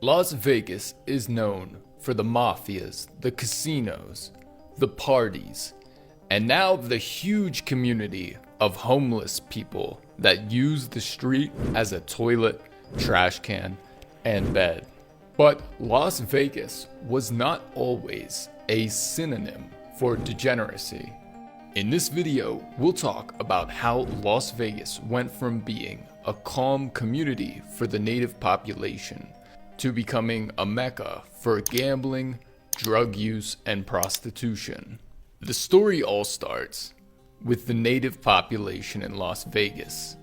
Las Vegas is known for the mafias, the casinos, the parties, and now the huge community of homeless people that use the street as a toilet, trash can, and bed. But Las Vegas was not always a synonym for degeneracy. In this video, we'll talk about how Las Vegas went from being a calm community for the native population to becoming a mecca for gambling, drug use, and prostitution. The story all starts with the native population in Las Vegas.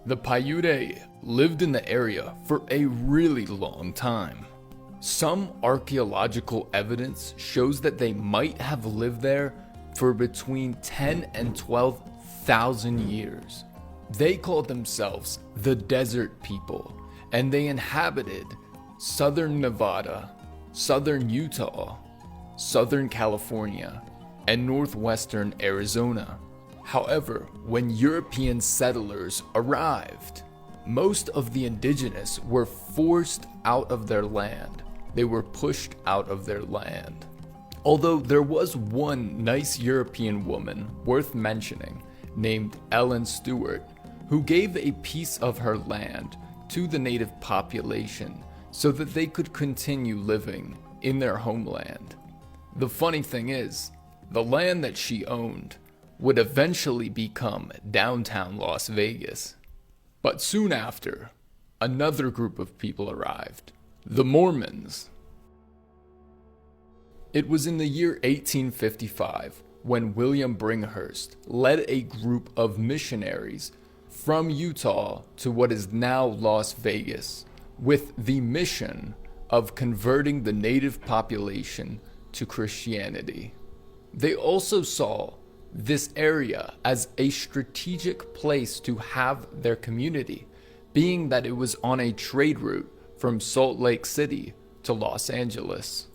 The Paiute lived in the area for a really long time. Some archaeological evidence shows that they might have lived there for between 10 and 12,000 years. They called themselves the Desert People, and they inhabited southern Nevada, southern Utah, southern California, and northwestern Arizona. However, when European settlers arrived, most of the indigenous were forced out of their land. They were pushed out of their land. Although there was one nice European woman worth mentioning named Ellen Stewart, who gave a piece of her land to the native population so that they could continue living in their homeland. The funny thing is, the land that she owned would eventually become downtown Las Vegas. But soon after, another group of people arrived, the Mormons. It was in the year 1855 when William Bringhurst led a group of missionaries from Utah to what is now Las Vegas, with the mission of converting the native population to Christianity. They also saw this area as a strategic place to have their community, being that it was on a trade route from Salt Lake City to Los Angeles.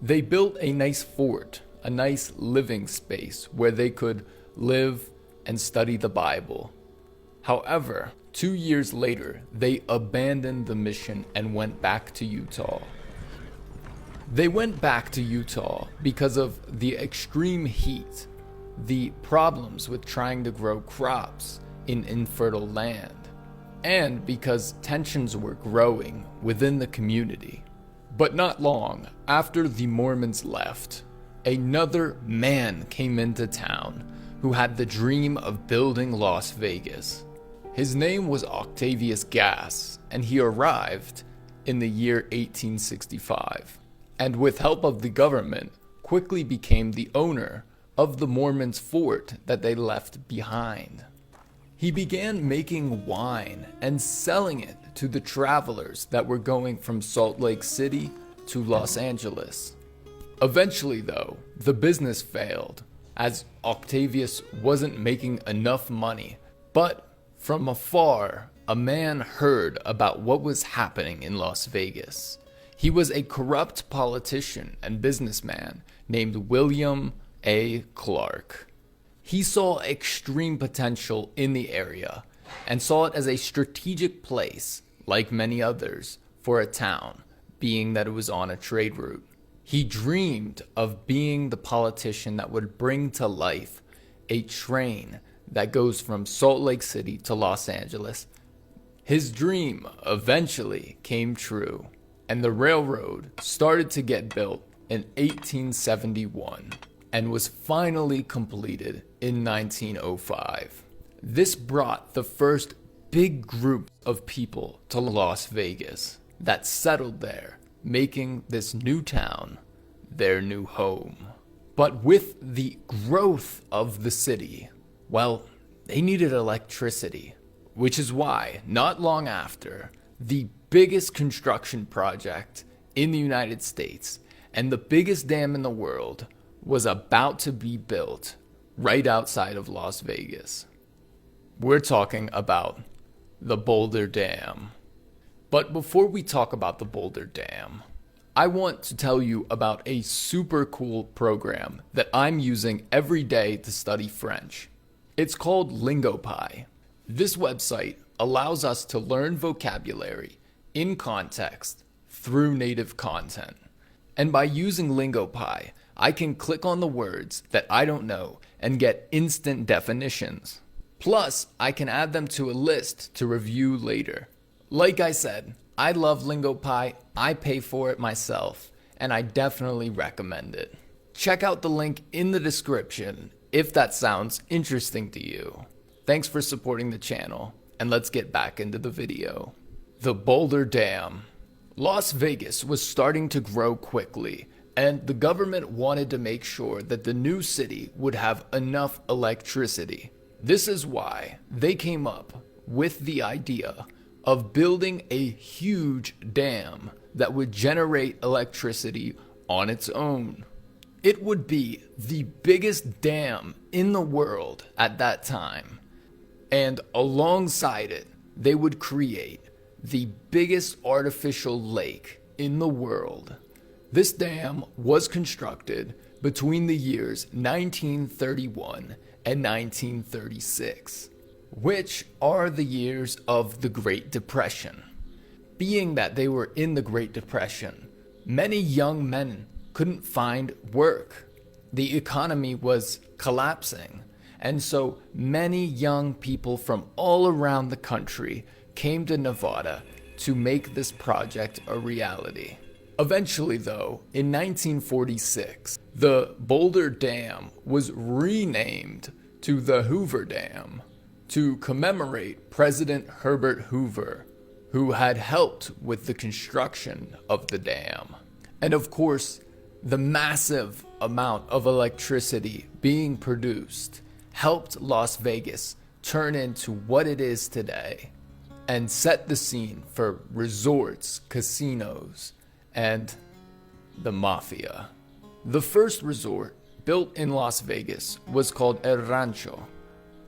They built a nice fort, a nice living space where they could live and study the Bible. However, 2 years later, they abandoned the mission and went back to Utah. They went back to Utah because of the extreme heat, the problems with trying to grow crops in infertile land, and because tensions were growing within the community. But not long after the Mormons left, another man came into town who had the dream of building Las Vegas. His name was Octavius Gas, and he arrived in the year 1865, and with help of the government, quickly became the owner of the Mormons' fort that they left behind. He began making wine and selling it to the travelers that were going from Salt Lake City to Los Angeles. Eventually, though, the business failed, as Octavius wasn't making enough money. But from afar, a man heard about what was happening in Las Vegas. He was a corrupt politician and businessman named William A. Clark. He saw extreme potential in the area and saw it as a strategic place, like many others, for a town, being that it was on a trade route. He dreamed of being the politician that would bring to life a train that goes from Salt Lake City to Los Angeles. His dream eventually came true, and the railroad started to get built in 1871 and was finally completed in 1905. This brought the first big group of people to Las Vegas that settled there, making this new town their new home. But with the growth of the city, well, they needed electricity, which is why, not long after, the biggest construction project in the United States and the biggest dam in the world was about to be built right outside of Las Vegas. We're talking about the Boulder Dam. But before we talk about the Boulder Dam, I want to tell you about a super cool program that I'm using every day to study French. It's called LingoPie. This website allows us to learn vocabulary in context through native content. And by using LingoPie, I can click on the words that I don't know and get instant definitions. Plus, I can add them to a list to review later. Like I said, I love LingoPie, I pay for it myself, and I definitely recommend it. Check out the link in the description if that sounds interesting to you. Thanks for supporting the channel, and let's get back into the video. The Boulder Dam. Las Vegas was starting to grow quickly, and the government wanted to make sure that the new city would have enough electricity. This is why they came up with the idea of building a huge dam that would generate electricity on its own. It would be the biggest dam in the world at that time, and alongside it, they would create the biggest artificial lake in the world. This dam was constructed between the years 1931 and 1936, which are the years of the Great Depression. Being that they were in the Great Depression, many young men couldn't find work. The economy was collapsing, and so many young people from all around the country came to Nevada to make this project a reality. Eventually, though, in 1946, the Boulder Dam was renamed to the Hoover Dam to commemorate President Herbert Hoover, who had helped with the construction of the dam. And of course, the massive amount of electricity being produced helped Las Vegas turn into what it is today and set the scene for resorts, casinos, and the Mafia. The first resort built in Las Vegas was called El Rancho,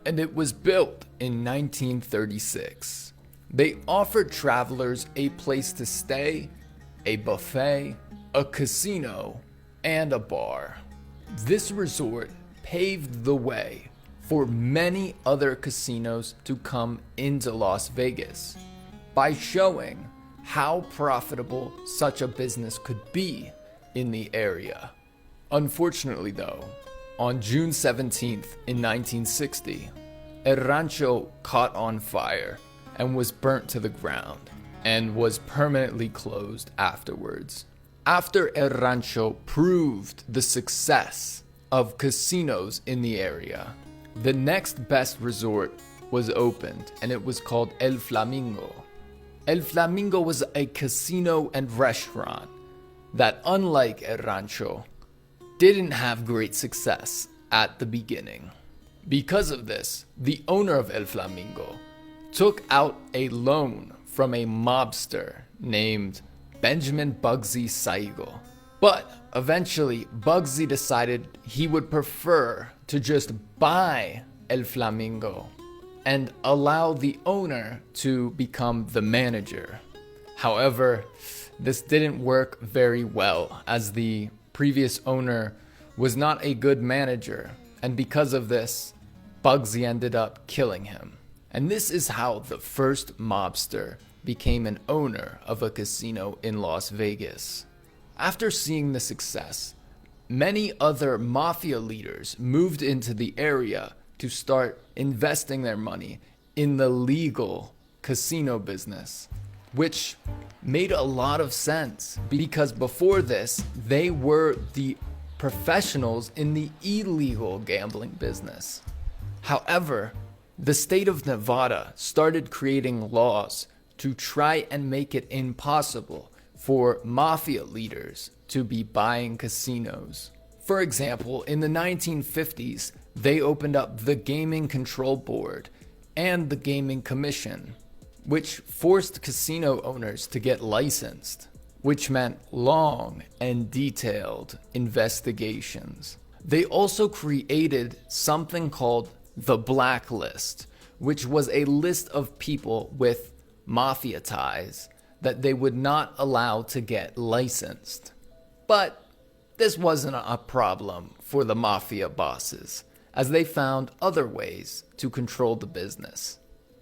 and it was built in 1936. They offered travelers a place to stay, a buffet, a casino, and a bar. This resort paved the way for many other casinos to come into Las Vegas by showing how profitable such a business could be in the area. Unfortunately though, on June 17th in 1960, El Rancho caught on fire and was burnt to the ground and was permanently closed afterwards. After El Rancho proved the success of casinos in the area, the next best resort was opened, and it was called El Flamingo. El Flamingo was a casino and restaurant that, unlike El Rancho, didn't have great success at the beginning. Because of this, the owner of El Flamingo took out a loan from a mobster named Benjamin Bugsy Saigo. But eventually, Bugsy decided he would prefer to just buy El Flamingo and allow the owner to become the manager. However, this didn't work very well, as the previous owner was not a good manager, and because of this, Bugsy ended up killing him. And this is how the first mobster became an owner of a casino in Las Vegas. After seeing the success, many other mafia leaders moved into the area to start investing their money in the legal casino business, which made a lot of sense because before this, they were the professionals in the illegal gambling business. However, the state of Nevada started creating laws to try and make it impossible for mafia leaders to be buying casinos. For example, in the 1950s, they opened up the Gaming Control Board and the Gaming Commission, which forced casino owners to get licensed, which meant long and detailed investigations. They also created something called the Blacklist, which was a list of people with mafia ties that they would not allow to get licensed. But this wasn't a problem for the mafia bosses, as they found other ways to control the business.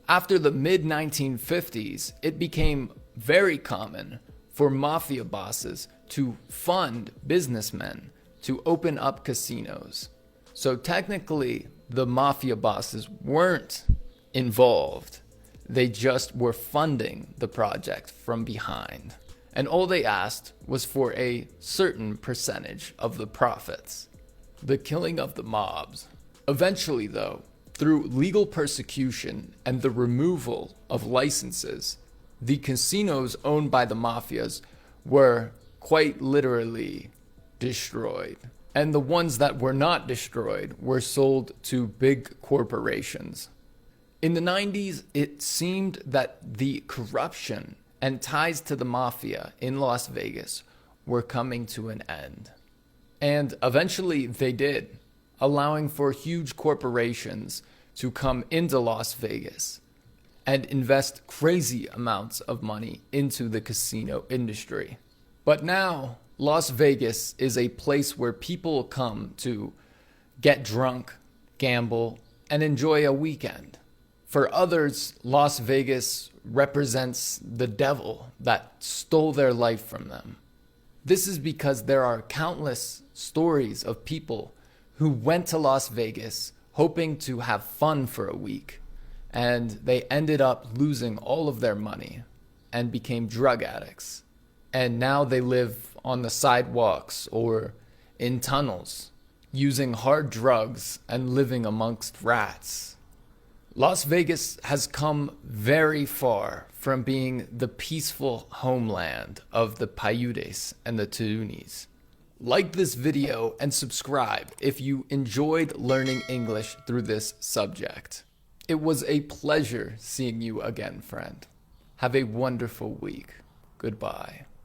After the mid-1950s, it became very common for mafia bosses to fund businessmen to open up casinos. So technically, the mafia bosses weren't involved. They just were funding the project from behind. And all they asked was for a certain percentage of the profits. The killing of the mobs. Eventually, though, through legal persecution and the removal of licenses, the casinos owned by the mafias were quite literally destroyed. And the ones that were not destroyed were sold to big corporations. In the 90s, it seemed that the corruption and ties to the mafia in Las Vegas were coming to an end. And eventually they did, allowing for huge corporations to come into Las Vegas and invest crazy amounts of money into the casino industry. But now, Las Vegas is a place where people come to get drunk, gamble, and enjoy a weekend. For others, Las Vegas represents the devil that stole their life from them. This is because there are countless stories of people who went to Las Vegas hoping to have fun for a week, and they ended up losing all of their money and became drug addicts. And now they live on the sidewalks or in tunnels, using hard drugs and living amongst rats. Las Vegas has come very far from being the peaceful homeland of the Paiutes and the Tunis. Like this video and subscribe if you enjoyed learning English through this subject. It was a pleasure seeing you again, friend. Have a wonderful week. Goodbye.